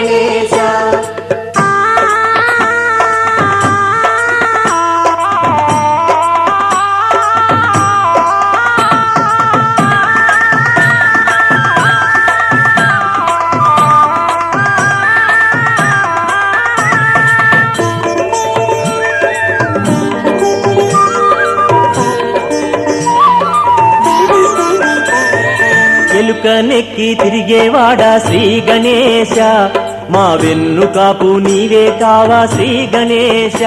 గణేశ ఎలుకనెక్కి తిరిగేవాడా శ్రీ గణేశ మా వెన్నుకాపు నీవే కావా శ్రీ గణేశ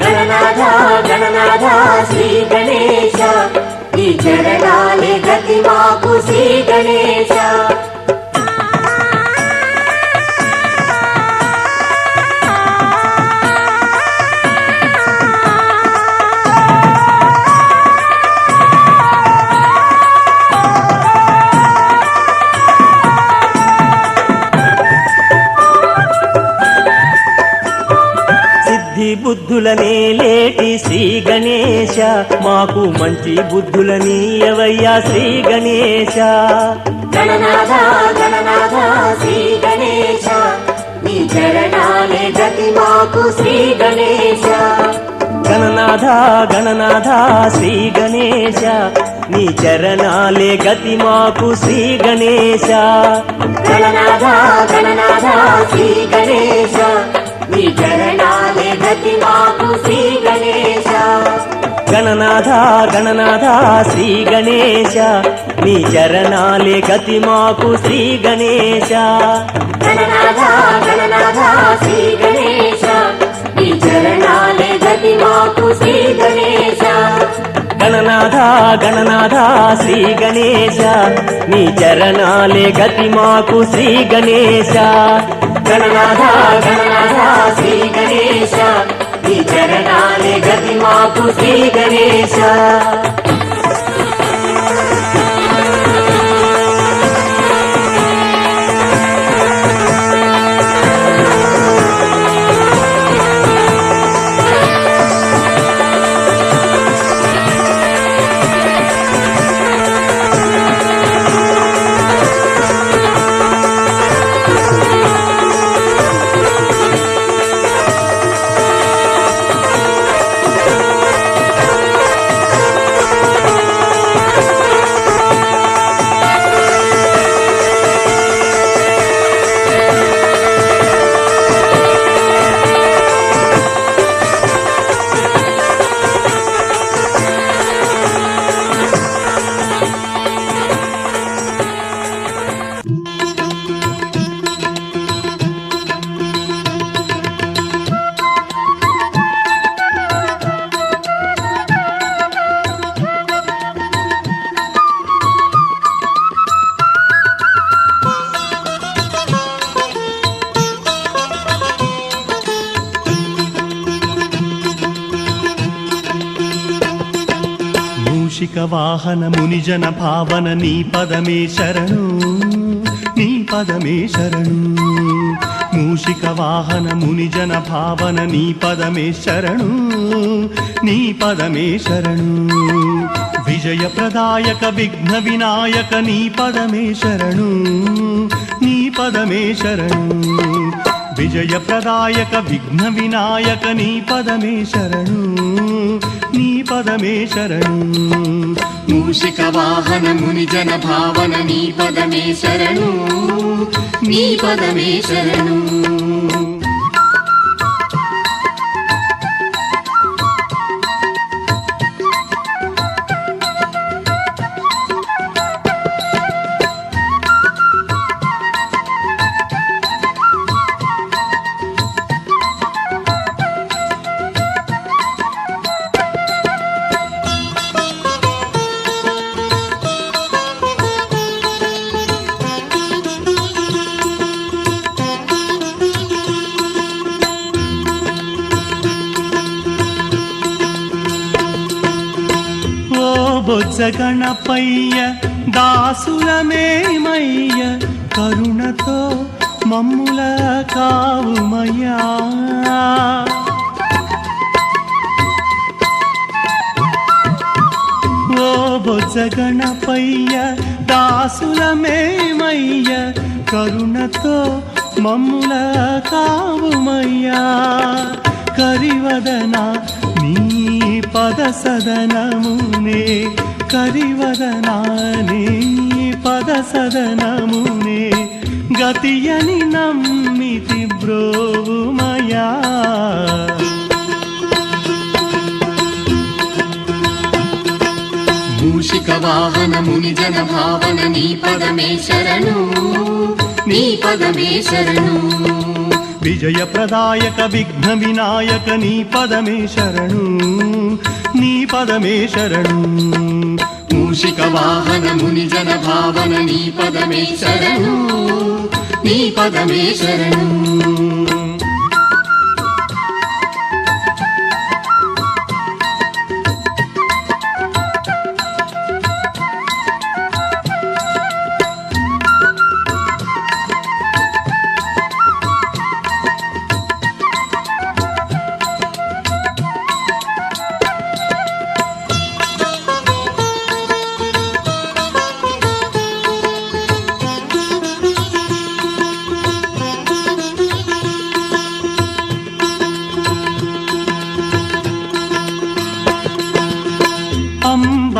గణనాథ గణనాథ శ్రీ గణేశ నీ చరణాలే గతి మాకు శ్రీ గణేశ బుద్ధులనే లేటి శ్రీ గణేశ మాకు మంచి బుద్ధులని ఎవయ్యా శ్రీ గణేశ గణనాథ గణనాథ శ్రీ గణేశ నీ చరణాలే గతి మాకు శ్రీ గణేశ గణనాథ గణనాథ శ్రీ గణేశ నీ చరణాలే గతి మాకు శ్రీ గణేశ గణనాథ గణనాథ శ్రీ గణేశ నీ చరణాలే గతి మాకు శ్రీ గణేశ గణనాథ గణనాథ శ్రీ గణేశ నీ చరణాలే గతి మాకు శ్రీ గణేశ గణనాథ గణనాథ శ్రీ గణేశ నీ చరణాలే గతి మాకు శ్రీ గణేశ గణనాథ గణనాథ శ్రీ గణేశ నీ చరణాలే గతి మాకు శ్రీ గణేశ గణనాథ గణనాథ శ్రీ గణేశ నీ చరణాలే గతి మాకు శ్రీ గణేశ మూషిక వాహన మునిజన భావన నీ పదమే శరణు నీ పదమే శరణు మూషిక వాహన మునిజన భావన నీ పదమే శరణు నీ పదమే శరణు విజయ ప్రదాయక విఘ్న వినాయక నీ పదమే శరణు నీ పదమే శరణు విజయ ప్రదాయక విఘ్న వినాయక నీ పదమే శరణు నీ పదమే శరణు మూషిక వాహన మునిజన భావన నీ పదమే శరణు నీ పదమే శరణు బొజ్జ గణపయ్య దాసులమేమయ్య కరుణతో మమ్ముల కావుమయ్యా ఓ బొజ్జ గణపయ్య దాసులమేమయ్య కరుణతో మమ్ముల కావుమయ్యా కరివదన నీ పద సదనమునే కరివదన నీ పద సదనమునే గతియని నమ్మితి బ్రోవుమయా మూషిక వాహన ముని జన భావన నీ పదమే శరణు నీ పదమే శరణు విజయ ప్రదాయక విఘ్న వినాయక నీ పదమే శరణు నీ పదమే శరణు మూషిక వాహన ముని జన భావన నీ పదమే శరణు నీ పదమే శరణు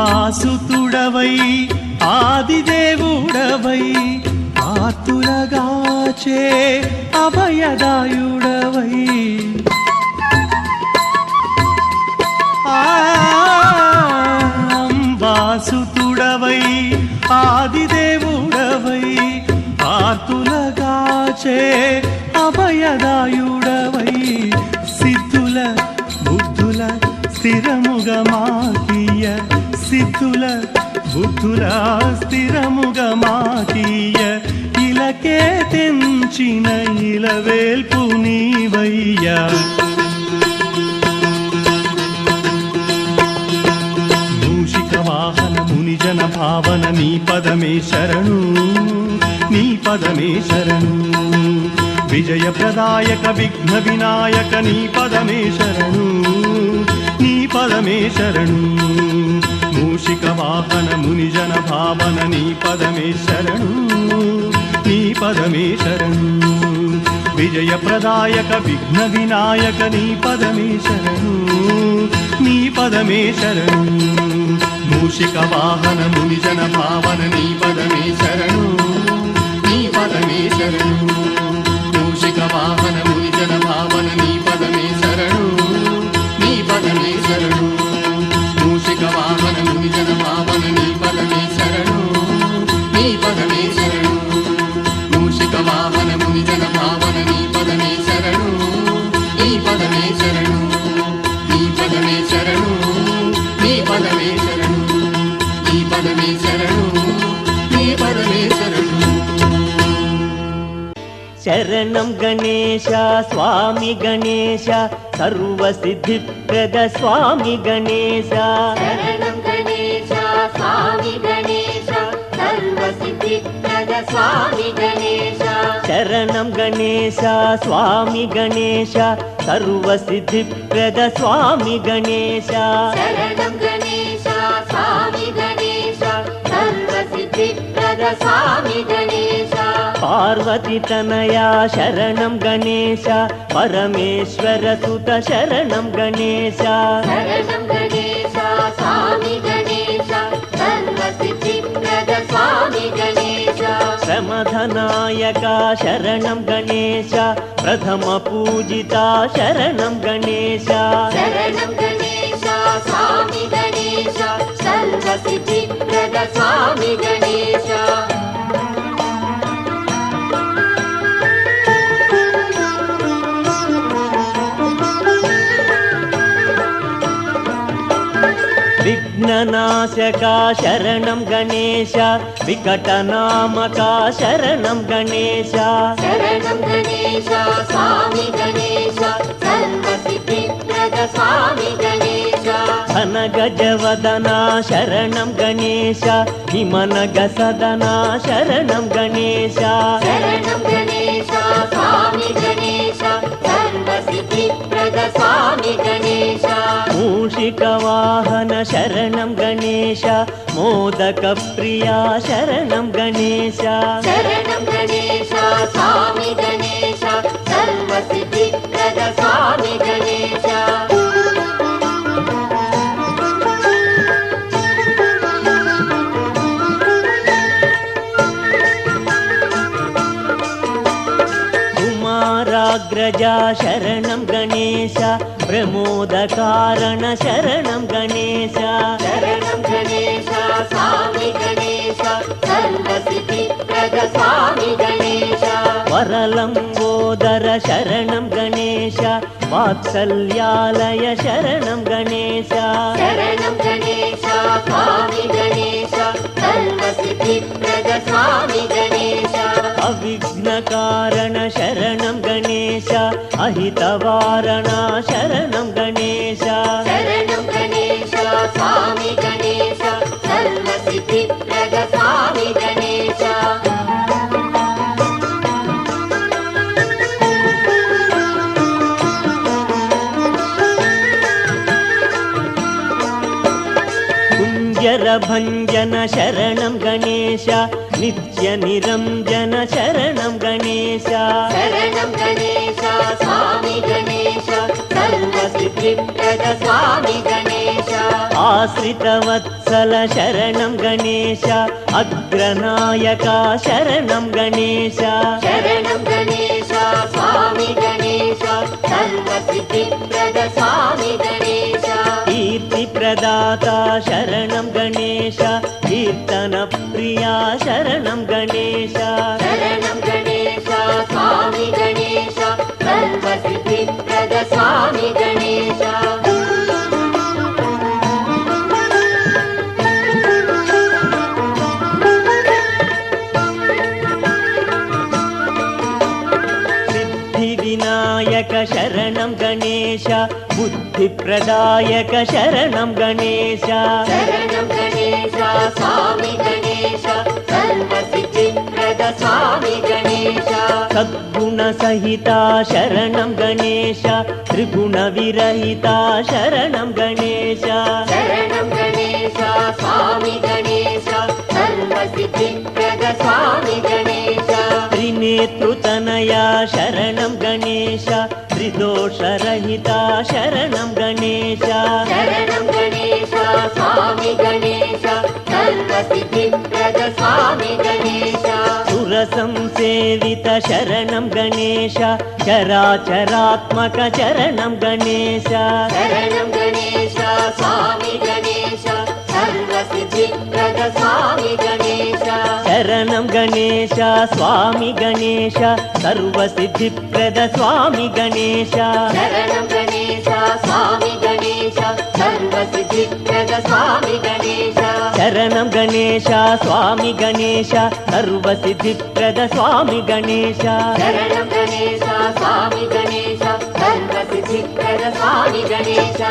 అంబాసుతుడవై ఆదిదేవుడవై ఆతులగాచే అభయదాయుడవై అంబాసుతుడవై ఆదిదేవుడవై ఆతులగాచే అభయదాయుడవై సిద్ధుల బుద్ధుల స్థిరముగా మాకీయ సిద్ధుల బుద్ధుల స్థిరముగా మాకీయ ఇలకే తెంచిన ఇలవేల్పు నీవయ్యా మూషిక వాహన ముని జన భావన నీ పదమే శరణు నీ పదమే శరణు విజయ ప్రదాయక విఘ్న వినాయక నీ పదమే శరణు నీ పదమే శరణు మూషిక వాహన ముని జన భావన నీ పదమే శరణు నీ పదమే శరణు విజయ ప్రదాయక విఘ్న వినాయక నీ పదమే శరణు నీ పదమే శరణు మూషిక వాహన ముని జన భావన నీ పదమే శరణు నీ పదమే శరణు మూషిక వాహన ముని జన భావన నీ పదమే శరణు నీ పదమే శరణు మూషిక వాహన ముని జన భావన నీ పదమే శరణు నీ పదమే శరణు మూషిక వాహన ముని జన భావన నీ పదమే శరణు నీ పదమే శరణు నీ పదమే శరణు నీ పదమే శరణు నీ పదమే శరణు నీ పదమే శరణు శరణం గణేశ స్వామి గణేశ సర్వసిద్ధిప్రద స్వామి గణేశ శరణం గణేశ స్వామి గణేశ సర్వసిద్ధిప్రద స్వామి గణేశ శరణం గణేశ స్వామి గణేశ సర్వసిద్ధిప్రద స్వామి గణేశ శరణం గణేశ స్వామి గణేశ సర్వసిద్ధిప్రద స్వామి గణేశ పార్వతి తనయా శరణం గణేశ పరమేశ్వర సుత శరణం గణేశ శరణం గణేశ స్వామి గణేశ సర్వసిద్ధిప్రద స్వామి గణేశ శ్రమధనాయక శరణం గణేశ ప్రథమ పూజిత శరణం గణేశ శరణం గణేశ స్వామి గణేశ సర్వసిద్ధిప్రద స్వామి గణేశ విఘ్ననాశక శరణం గణేశ వికటనామక శరణం గణేశ శరణం గణేశ స్వామి గణేశ సర్వసిద్ధిప్రద స్వామి గణేశ ఘన గజవదన శరణం గణేశ హిమనగ సదన శరణం గణేశ శరణం గణేశ స్వామి గణేశ సర్వసిద్ధిప్రద స్వామి గణేశ మూషిక వాహన శరణం గణేశ మోదక ప్రియా శరణం గణేశ శరణం గణేశ స్వామి గణేశ సర్వసిద్ధిప్రద స్వామి గణేశ కుమారాగ్రజా శరణం గణేశ ప్రమోదకారణ శరణం గణేశ శరణం గణేశ స్వామి గణేశ సర్వసిద్ధిప్రద స్వామి గణేశ వరలంబోదర శరణం గణేశ వాత్సల్యాలయ శరణం గణేశ శరణం గణేశ స్వామి గణేశ సర్వసిద్ధిప్రద స్వామి గణేశ అవిఘ్నకారణ శరణం గణేశ అహితవారణ శరణం గణేశ శరణం గణేశ స్వామి గణేశ సర్వసిద్ధిప్రద స్వామి గణేశ కుంజరభంజన శరణం గణేశ నిత్య నిరంజన శరణం గణేశ శరణం గణేశ స్వామి గణేశ సర్వసిద్ధిప్రద స్వామి గణేశ ఆశ్రితవత్సల శరణం గణేశ అగ్రనాయక శరణం గణేశ శరణం గణేశ స్వామి గణేశ సర్వసిద్ధిప్రద స్వామి గణేశ కీర్తి ప్రదాత శరణం గణేశ కీర్తన ప్రియా శరణం గణేశ శరణం గణేశ స్వామి గణేశ సర్వసిద్ధిప్రద స్వామి గణేశ సిద్ధి వినాయక శరణం గణేశ బుద్ధి ప్రదాయక శరణం గణేశ శరణం గణేశ స్వామి గణేశ సర్వసిద్ధిప్రద స్వామి గణేశ సద్గుణ సహిత శరణం గణేశ త్రిగుణ విరహిత శరణం గణేశ శరణం గణేశ స్వామి గణేశ సర్వసిద్ధిప్రద స్వామి గణేశ త్రినేతృతనయ శరణం గణేశ త్రిదోషరహిత శరణం గణేశ శరణం గణేశ స్వామి గణేశ సర్వసిద్ధిప్రద స్వామి గణేశ సురసంసేవిత శరణం గణేశ చరాచరాత్మక శరణం గణేశ శరణం గణేశ స్వామి గణేశ సర్వసిద్ధిప్రద స్వామి గణేశ శరణం గణేశ స్వామి గణేశ సర్వసిద్ధిప్రద స్వామి గణేశ శరణం గణేశ స్వామి గణేశ సర్వసిద్ధిప్రద స్వామి గణేశ శరణం గణేశ స్వామి గణేశ సర్వసిద్ధిప్రద స్వామి గణేశ శరణం గణేశ స్వామి గణేశ సర్వసిద్ధిప్రద స్వామి గణేశ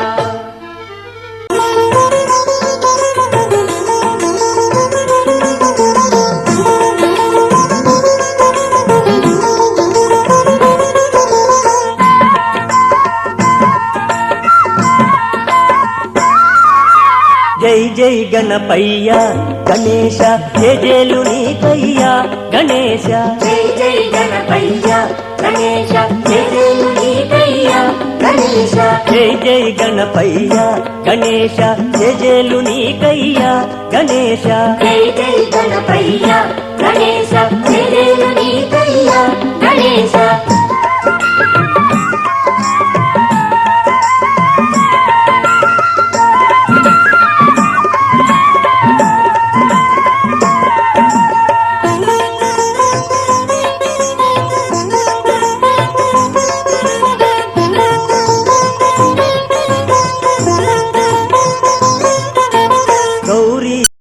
జై జై గణపయ్య గణేశ జేజేలు నీకయ్యా గణేశ జై జై గణపయ్య గణేశ జేజేలు నీకయ్యా గణేశ జై జై గణపయ్య గణేశ జేజేలు నీకయ్యా గణేశ జై జై గణపయ్య గణేశ జేజేలు నీకయ్యా గణేశ